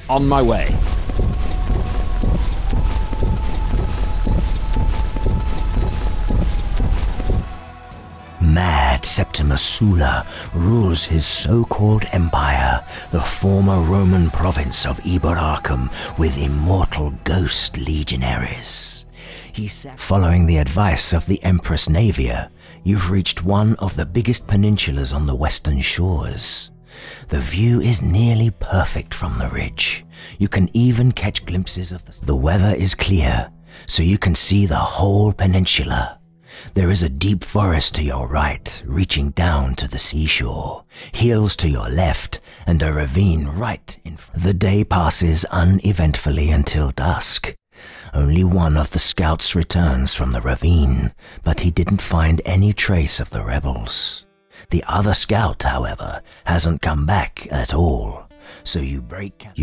On my way. Mad Septimus Sulla rules his so-called empire, the former Roman province of Iberacum, with immortal ghost legionaries. Following the advice of the Empress Naevia, you've reached one of the biggest peninsulas on the western shores. The view is nearly perfect from the ridge. You can even catch glimpses of the weather is clear, so you can see the whole peninsula. There is a deep forest to your right, reaching down to the seashore, hills to your left, and a ravine right in front. The day passes uneventfully until dusk. Only one of the scouts returns from the ravine, but he didn't find any trace of the rebels. The other scout, however, hasn't come back at all. So you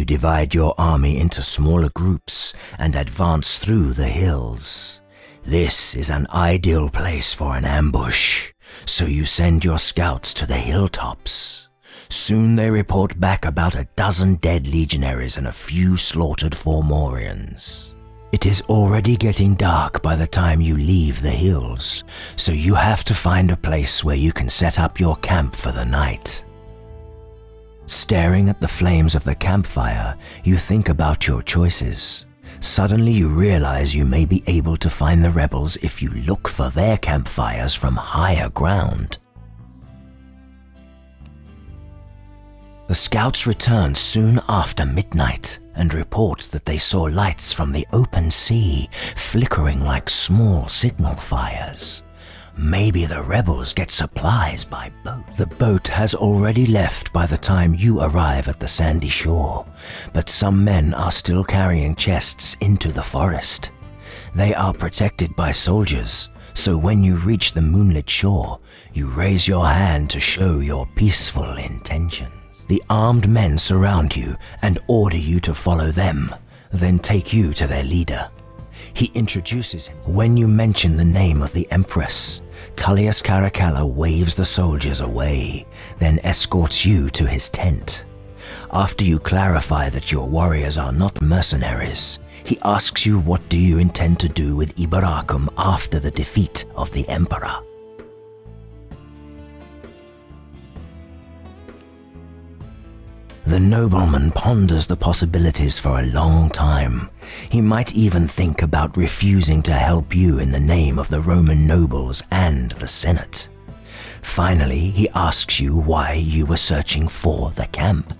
divide your army into smaller groups and advance through the hills. This is an ideal place for an ambush, so you send your scouts to the hilltops. Soon they report back about a dozen dead legionaries and a few slaughtered Formorians. It is already getting dark by the time you leave the hills, so you have to find a place where you can set up your camp for the night. Staring at the flames of the campfire, you think about your choices. Suddenly you realize you may be able to find the rebels if you look for their campfires from higher ground. The scouts return soon after midnight and report that they saw lights from the open sea flickering like small signal fires. Maybe the rebels get supplies by boat. The boat has already left by the time you arrive at the sandy shore, but some men are still carrying chests into the forest. They are protected by soldiers, so when you reach the moonlit shore, you raise your hand to show your peaceful intentions. The armed men surround you and order you to follow them, then take you to their leader. He introduces him. When you mention the name of the Empress, Tullius Caracalla waves the soldiers away, then escorts you to his tent. After you clarify that your warriors are not mercenaries, he asks you what do you intend to do with Iberacum after the defeat of the Emperor. The nobleman ponders the possibilities for a long time. He might even think about refusing to help you in the name of the Roman nobles and the Senate. Finally, he asks you why you were searching for the camp.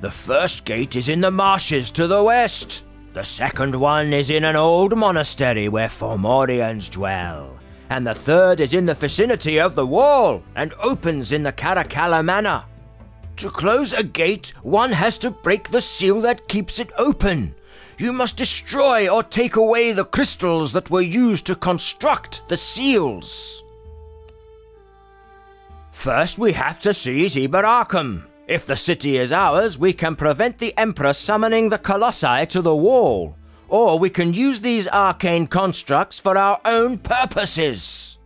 The first gate is in the marshes to the west. The second one is in an old monastery where Formorians dwell. And the third is in the vicinity of the wall and opens in the Caracalla Manor. To close a gate, one has to break the seal that keeps it open. You must destroy or take away the crystals that were used to construct the seals. First, we have to seize Iberacum. If the city is ours, we can prevent the Emperor summoning the Colossi to the wall. Or we can use these arcane constructs for our own purposes.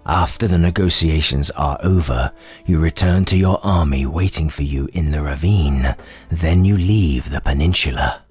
After the negotiations are over, you return to your army waiting for you in the ravine. Then you leave the peninsula.